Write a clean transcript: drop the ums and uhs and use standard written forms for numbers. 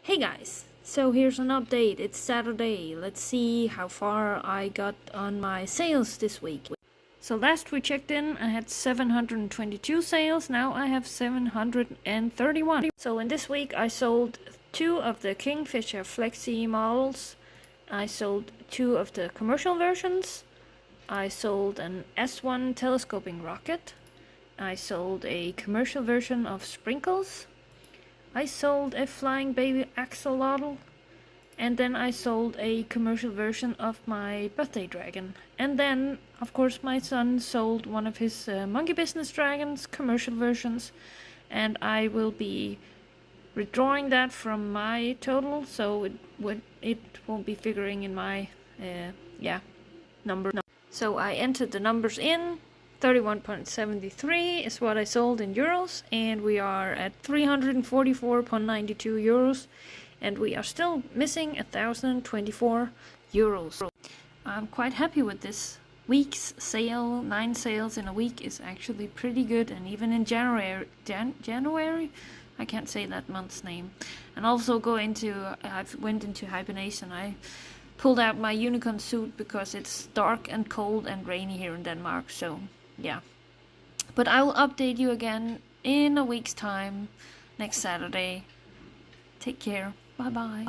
Hey guys, so here's an update. It's Saturday. Let's see how far I got on my sales this week. So last we checked in, I had 722 sales. Now I have 731. So in this week I sold 2 of the Kingfisher Flexi models. I sold 2 of the commercial versions. I sold an S1 telescoping rocket. I sold a commercial version of Sprinkles. I sold a flying baby axolotl, and then I sold a commercial version of my birthday dragon. And then, of course, my son sold one of his monkey business dragons, commercial versions, and I will be withdrawing that from my total, so it won't be figuring in my number. So I entered the numbers in. 31.73 is what I sold in euros, and we are at 344.92 euros, and we are still missing 1,024 euros. I'm quite happy with this week's sale. 9 sales in a week is actually pretty good, and even in January, I can't say that month's name. And also I went into hibernation. I pulled out my unicorn suit because it's dark and cold and rainy here in Denmark, so yeah. But I will update you again in a week's time, next Saturday. Take care. Bye bye.